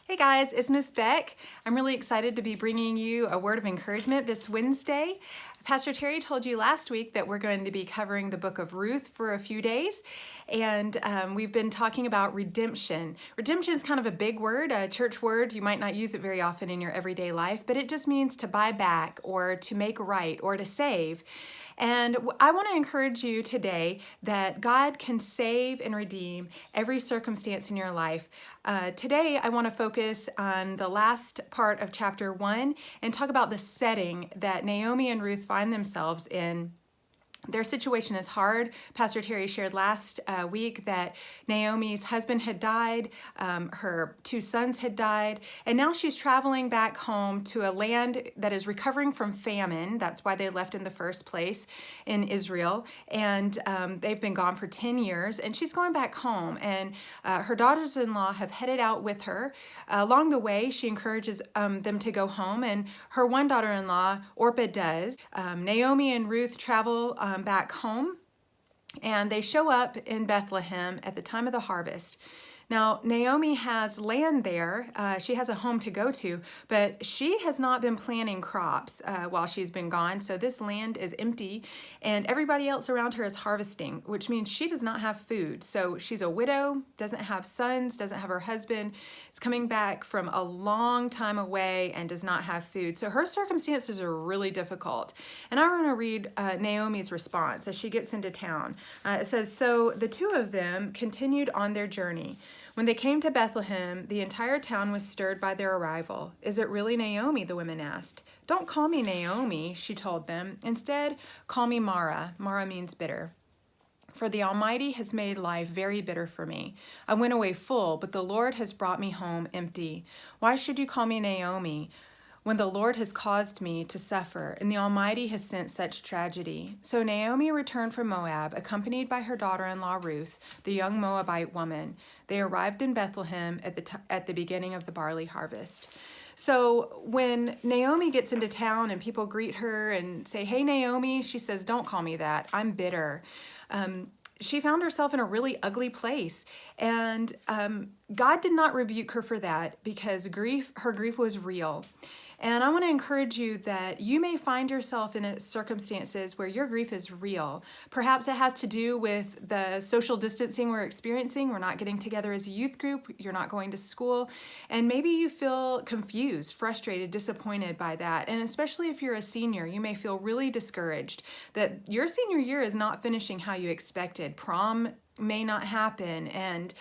Hey guys, it's Miss Beck. I'm really excited to be bringing you a word of encouragement this Wednesday. Pastor Terry told you last week that we're going to be covering the book of Ruth for a few days, and we've been talking about redemption. Redemption is kind of a big word, a church word. You might not use it very often in your everyday life, but it just means to buy back or to make right or to save. And I want to encourage you today that God can save and redeem every circumstance in your life. Today, I want to focus on the last part of chapter 1 and talk about the setting that Naomi and Ruth find themselves in. Their situation is hard. Pastor Terry shared last week that Naomi's husband had died, her 2 sons had died, and now she's traveling back home to a land that is recovering from famine. That's why they left in the first place in Israel, and they've been gone for 10 years, and she's going back home, and her daughters-in-law have headed out with her. Along the way, she encourages them to go home, and her one daughter-in-law, Orpah, does. Naomi and Ruth travel back home, and they show up in Bethlehem at the time of the harvest. Now, Naomi has land there. She has a home to go to, but she has not been planting crops while she's been gone, so this land is empty, and everybody else around her is harvesting, which means she does not have food. So she's a widow, doesn't have sons, doesn't have her husband, is coming back from a long time away and does not have food. So her circumstances are really difficult. And I want to read Naomi's response as she gets into town. It says, "So the two of them continued on their journey. When they came to Bethlehem, the entire town was stirred by their arrival. 'Is it really Naomi?' the women asked. 'Don't call me Naomi,' she told them. 'Instead, call me Mara.' Mara means bitter. 'For the Almighty has made life very bitter for me. I went away full, but the Lord has brought me home empty. Why should you call me Naomi, when the Lord has caused me to suffer, and the Almighty has sent such tragedy?' So Naomi returned from Moab, accompanied by her daughter-in-law Ruth, the young Moabite woman. They arrived in Bethlehem at the beginning of the barley harvest." So when Naomi gets into town and people greet her and say, "Hey, Naomi," she says, "Don't call me that. I'm bitter." She found herself in a really ugly place, and God did not rebuke her for that because her grief was real. And I want to encourage you that you may find yourself in circumstances where your grief is real. Perhaps it has to do with the social distancing we're experiencing. We're not getting together as a youth group. You're not going to school. And maybe you feel confused, frustrated, disappointed by that. And especially if you're a senior, you may feel really discouraged that your senior year is not finishing how you expected. Prom may not happen, and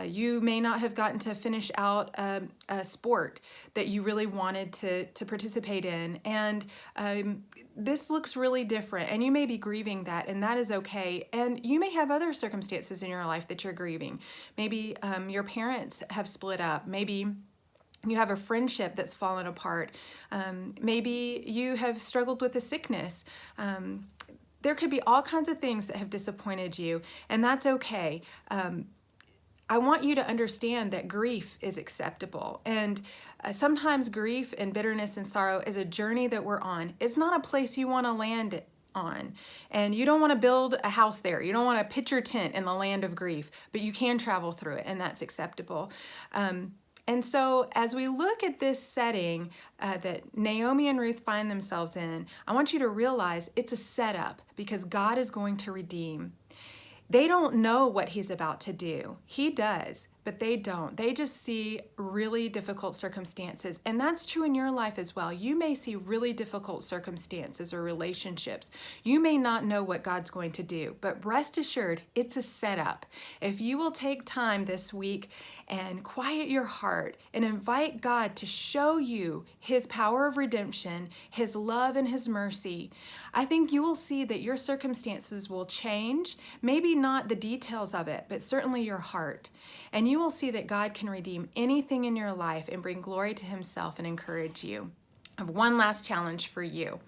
you may not have gotten to finish out a sport that you really wanted to participate in, and this looks really different, and you may be grieving that, and that is okay. And you may have other circumstances in your life that you're grieving. Maybe your parents have split up. Maybe you have a friendship that's fallen apart. Maybe you have struggled with a sickness. There could be all kinds of things that have disappointed you, and that's okay. I want you to understand that grief is acceptable, and sometimes grief and bitterness and sorrow is a journey that we're on. It's not a place you want to land on, and you don't want to build a house there. You don't want to pitch your tent in the land of grief, but you can travel through it, and that's acceptable. And so as we look at this setting that Naomi and Ruth find themselves in, I want you to realize it's a setup because God is going to redeem. They don't know what he's about to do. He does, but they don't. They just see really difficult circumstances. And that's true in your life as well. You may see really difficult circumstances or relationships. You may not know what God's going to do, but rest assured, it's a setup. If you will take time this week and quiet your heart and invite God to show you his power of redemption, his love and his mercy, I think you will see that your circumstances will change, maybe not the details of it, but certainly your heart. And you will see that God can redeem anything in your life and bring glory to himself and encourage you. I have one last challenge for you.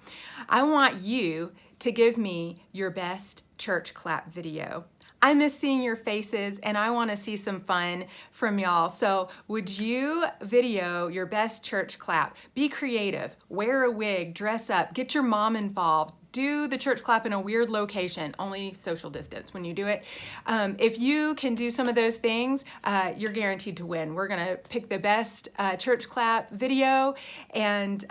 I want you to give me your best church clap video. I miss seeing your faces, and I want to see some fun from y'all. So would you video your best church clap? Be creative, wear a wig, dress up, get your mom involved, do the church clap in a weird location, only social distance when you do it. If you can do some of those things, you're guaranteed to win. We're gonna pick the best church clap video and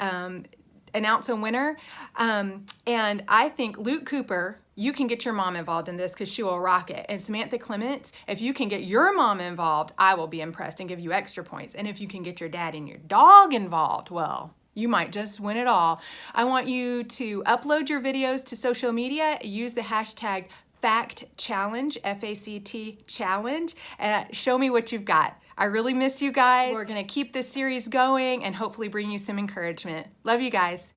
announce a winner. And I think Luke Cooper, you can get your mom involved in this because she will rock it. And Samantha Clements, if you can get your mom involved, I will be impressed and give you extra points. And if you can get your dad and your dog involved, well, you might just win it all. I want you to upload your videos to social media, use the hashtag #FACTChallenge, F-A-C-T challenge, and show me what you've got. I really miss you guys. We're gonna keep this series going and hopefully bring you some encouragement. Love you guys.